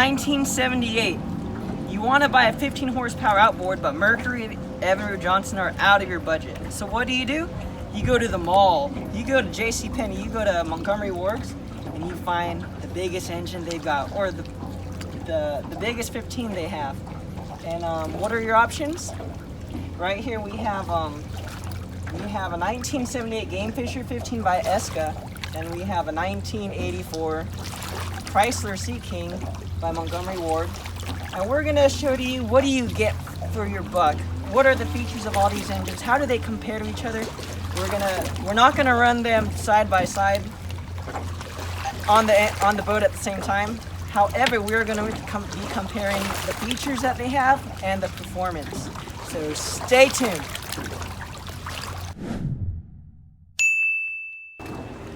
1978. You want to buy a 15 horsepower outboard, but Mercury and Ever Johnson are out of your budget. So what do? You go to the mall, you go to JCPenney, you go to Montgomery Ward's, and you find the biggest engine they've got, or the biggest 15 they have. And what are your options? Right here we have a 1978 GameFisher 15 by Eska, and we have a 1984 Chrysler Sea King by Montgomery Ward. And we're gonna show to you, what do you get for your buck? What are the features of all these engines? How do they compare to each other? We're not gonna run them side by side on the boat at the same time. However, we're gonna be comparing the features that they have and the performance. So stay tuned.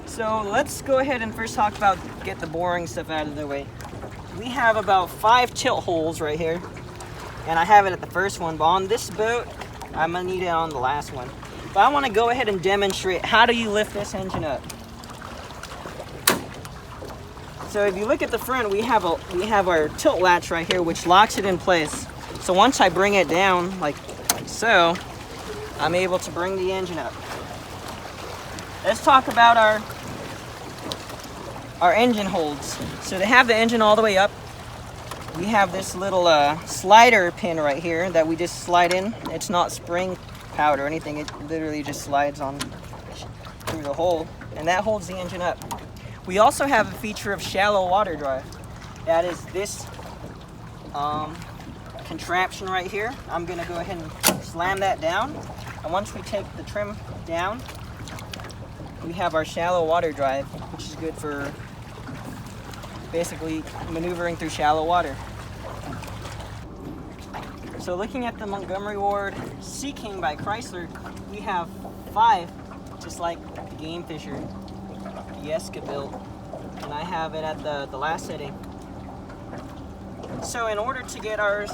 So let's go ahead and first talk about, get the boring stuff out of the way. We have about 5 tilt holes right here, and I have it at the first one, but on this boat, I'm gonna need it on the last one. But I wanna go ahead and demonstrate how do you lift this engine up. So if you look at the front, we have our tilt latch right here, which locks it in place. So once I bring it down, like so, I'm able to bring the engine up. Let's talk about our engine holds. So to have the engine all the way up, we have this little slider pin right here that we just slide in. It's not spring powered or anything. It literally just slides on through the hole, and that holds the engine up. We also have a feature of shallow water drive. That is this contraption right here. I'm gonna go ahead and slam that down. And once we take the trim down, we have our shallow water drive, which is good for basically maneuvering through shallow water. So looking at the Montgomery Ward Sea King by Chrysler, we have 5, just like the GameFisher, the Eska built, and I have it at the last setting. So in order to get our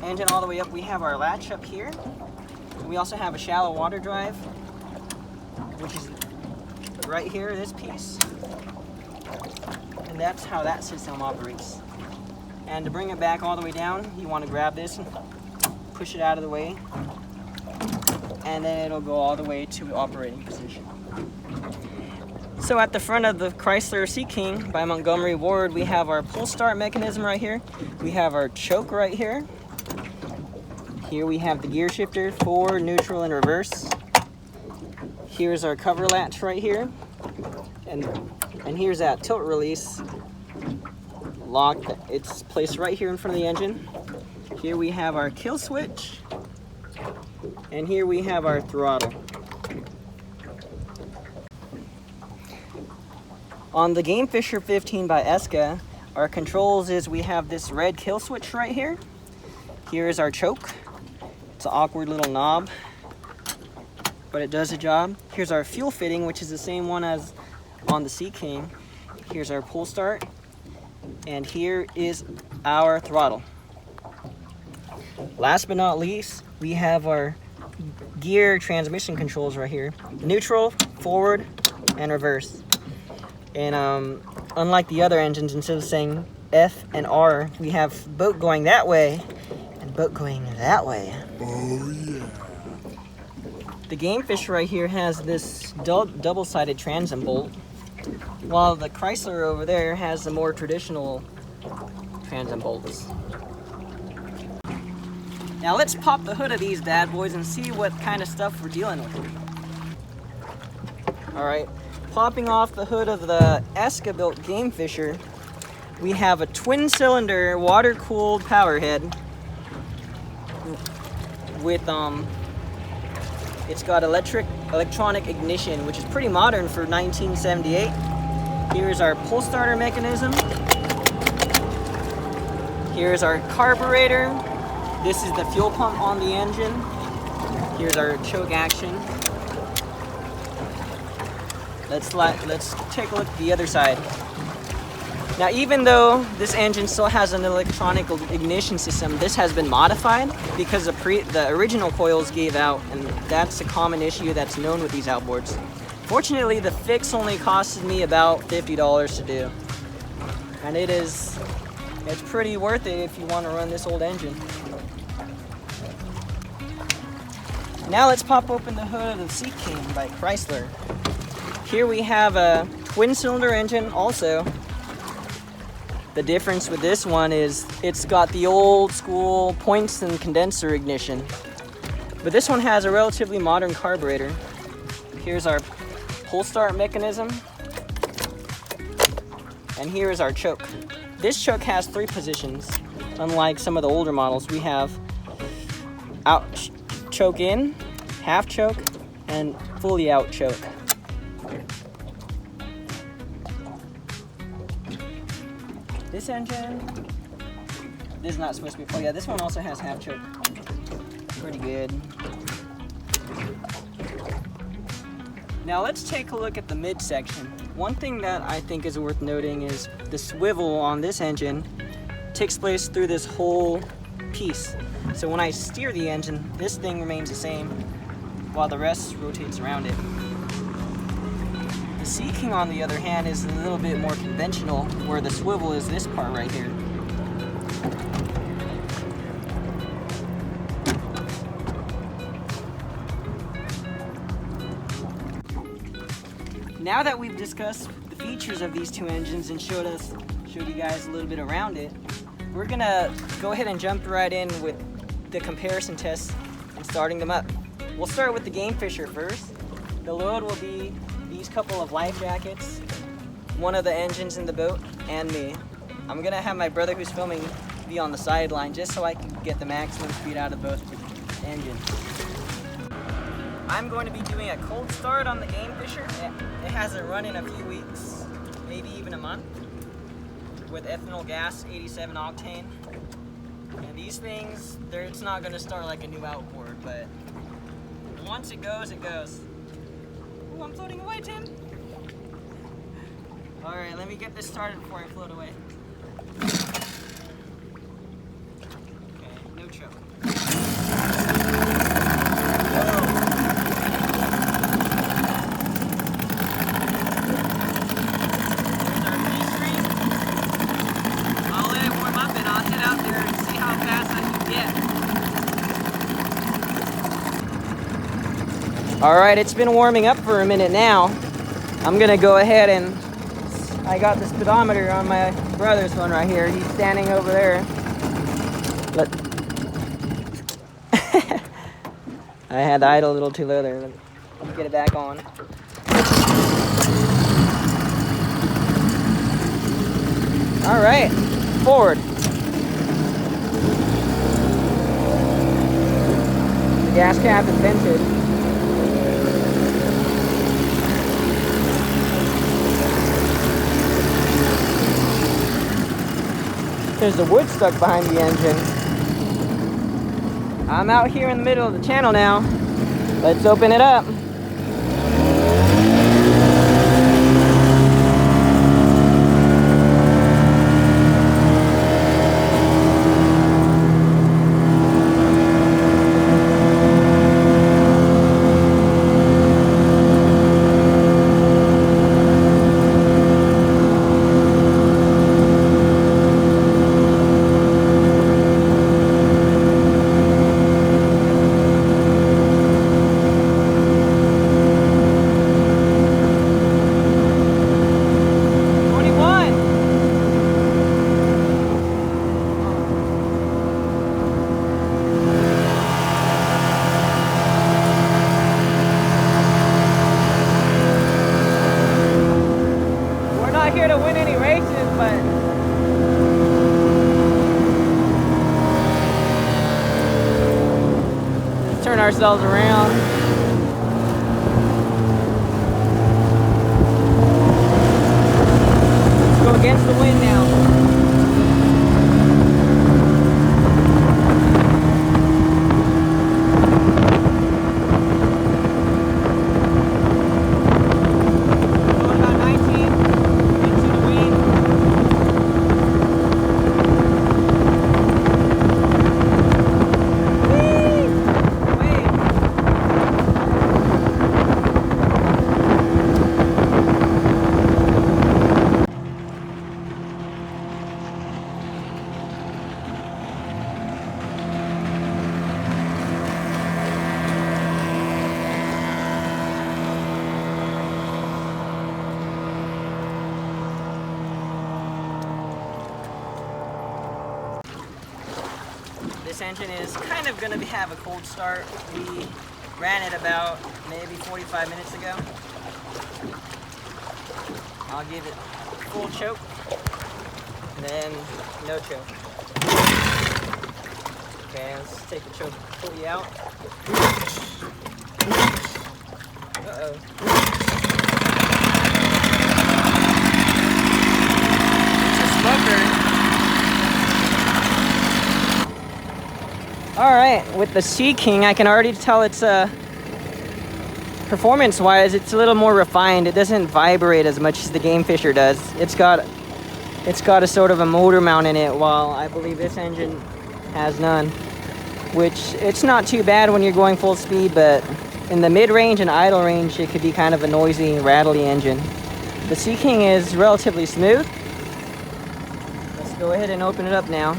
engine all the way up, we have our latch up here. We also have a shallow water drive, which is right here, this piece. And that's how that system operates. And to bring it back all the way down, you want to grab this and push it out of the way, and then it'll go all the way to operating position. So at the front of the Chrysler Sea King by Montgomery Ward, we have our pull start mechanism right here. We have our choke right here. Here we have the gear shifter, forward, neutral, and reverse. Here's our cover latch right here. And here's that tilt release lock. It's placed right here in front of the engine. Here we have our kill switch. And here we have our throttle. On the GameFisher 15 by Eska, our controls is we have this red kill switch right here. Here is our choke. It's an awkward little knob, but it does the job. Here's our fuel fitting, which is the same one as on the Sea King. Here's our pull start, and here is our throttle. Last but not least, we have our gear transmission controls right here. Neutral, forward, and reverse. And unlike the other engines, instead of saying F and R, we have boat going that way and boat going that way. Oh yeah. The GameFisher right here has this double-sided transom bolt, while the Chrysler over there has the more traditional transom bolts. Now let's pop the hood of these bad boys and see what kind of stuff we're dealing with. Alright, popping off the hood of the Eska built GameFisher, we have a twin-cylinder water-cooled power head with it's got electronic ignition, which is pretty modern for 1978. Here's our pull starter mechanism. Here's our carburetor. This is the fuel pump on the engine. Here's our choke action. Let's take a look at the other side. Now, even though this engine still has an electronic ignition system, this has been modified because the original coils gave out, and that's a common issue that's known with these outboards. Fortunately, the fix only costed me about $50 to do. And it's pretty worth it if you want to run this old engine. Now let's pop open the hood of the Sea King by Chrysler. Here we have a twin-cylinder engine also. The difference with this one is it's got the old school points and condenser ignition. But this one has a relatively modern carburetor. Here's our pull start mechanism. And here is our choke. This choke has 3 positions. Unlike some of the older models, we have out choke in, half choke, and fully out choke. This engine, this is not supposed to be, oh yeah, this one also has half choke. Pretty good. Now let's take a look at the midsection. One thing that I think is worth noting is the swivel on this engine takes place through this whole piece. So when I steer the engine, this thing remains the same while the rest rotates around it. The Sea King, on the other hand, is a little bit more conventional, where the swivel is this part right here. Now that we've discussed the features of these two engines and showed you guys a little bit around it, we're gonna go ahead and jump right in with the comparison tests and starting them up. We'll start with the GameFisher first. The load will be these couple of life jackets, one of the engines in the boat, and me. I'm gonna have my brother who's filming be on the sideline just so I can get the maximum speed out of both engines. I'm going to be doing a cold start on the GameFisher. It hasn't run in a few weeks, maybe even a month, with ethanol gas, 87 octane. And these things, it's not going to start like a new outboard, but once it goes, it goes. Ooh, I'm floating away, Tim. All right, let me get this started before I float away. Okay, no choke. All right, it's been warming up for a minute now. I'm gonna go ahead and, I got the speedometer on my brother's phone right here. He's standing over there. I had the idle a little too low there. Let me get it back on. All right, forward. The gas cap is vented. There's the wood stuck behind the engine. I'm out here in the middle of the channel now. Let's open it up. Here to win any races, but let's turn ourselves around. Let's go against the wind now. this engine is kind of going to have a cold start. We ran it about maybe 45 minutes ago. I'll give it full choke, and then no choke. Okay, let's take the choke fully out. Uh-oh. It's a smoker. Alright, with the Sea King, I can already tell it's performance-wise, it's a little more refined. It doesn't vibrate as much as the GameFisher does. It's got a sort of a motor mount in it, while I believe this engine has none. Which, it's not too bad when you're going full speed, but in the mid-range and idle range, it could be kind of a noisy, rattly engine. The Sea King is relatively smooth. Let's go ahead and open it up now.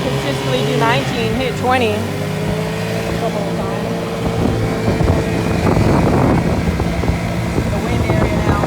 Consistently do 19, hit 20 a couple of times. The wind area now.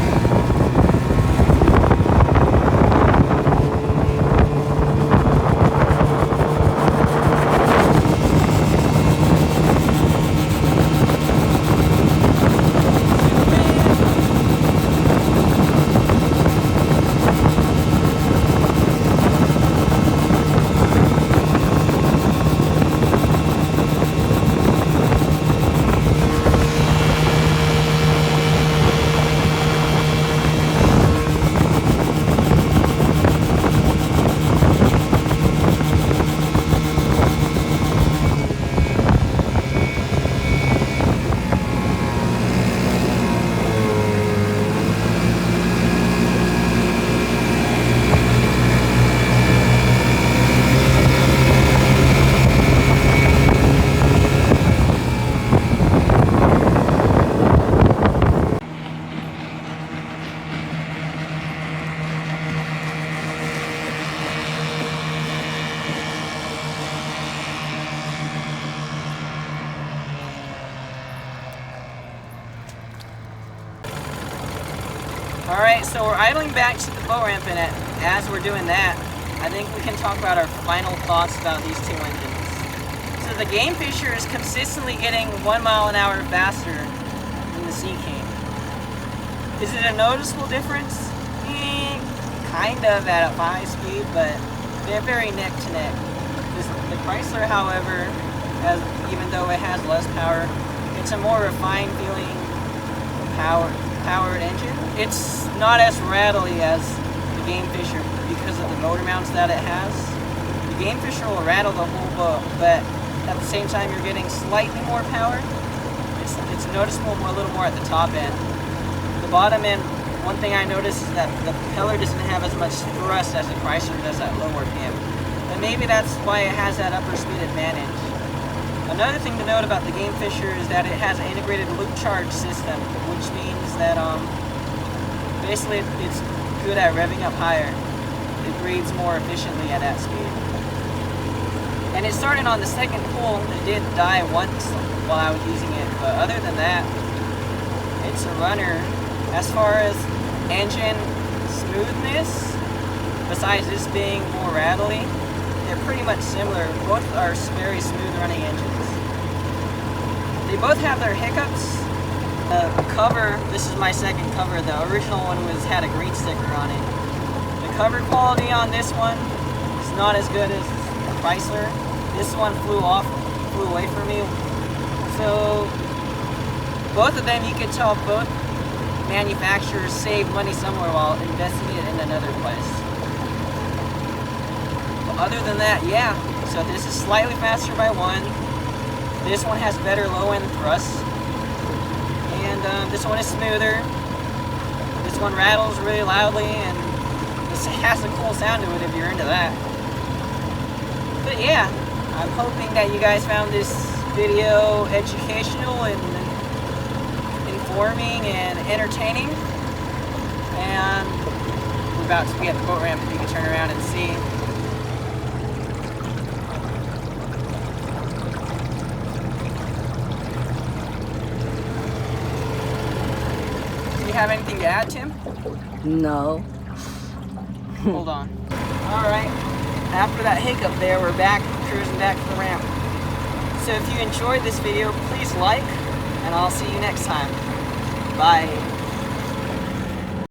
Alright, so we're idling back to the boat ramp, and as we're doing that, I think we can talk about our final thoughts about these two engines. So the GameFisher is consistently getting 1 mile an hour faster than the Sea King. Is it a noticeable difference? Kind of at a high speed, but they're very neck to neck. The Chrysler, however, even though it has less power, it's a more refined feeling powered engine. It's not as rattly as the GameFisher because of the motor mounts that it has. The GameFisher will rattle the whole boat, but at the same time you're getting slightly more power. It's noticeable a little more at the top end. The bottom end, one thing I noticed is that the propeller doesn't have as much thrust as the Chrysler does at low RPM. But maybe that's why it has that upper speed advantage. Another thing to note about the GameFisher is that it has an integrated loop charge system, which means that basically it's good at revving up higher. It breathes more efficiently at that speed. And it started on the second pull. It did die once while I was using it, but other than that, it's a runner. As far as engine smoothness, besides this being more rattly, they're pretty much similar. Both are very smooth running engines. They both have their hiccups. The cover, this is my second cover. The original one had a green sticker on it. The cover quality on this one is not as good as the Chrysler. This one flew away from me. So both of them, you could tell both manufacturers save money somewhere while investing it in another place. But other than that, yeah. So this is slightly faster by 1. This one has better low-end thrusts. And this one is smoother. This one rattles really loudly, and this has a cool sound to it if you're into that. But yeah, I'm hoping that you guys found this video educational and informing and entertaining. And we're about to be at the boat ramp, if you can turn around and see. Do you have anything to add, Tim? No. Hold on. Alright, after that hiccup there, we're back, cruising back to the ramp. So if you enjoyed this video, please like, and I'll see you next time. Bye.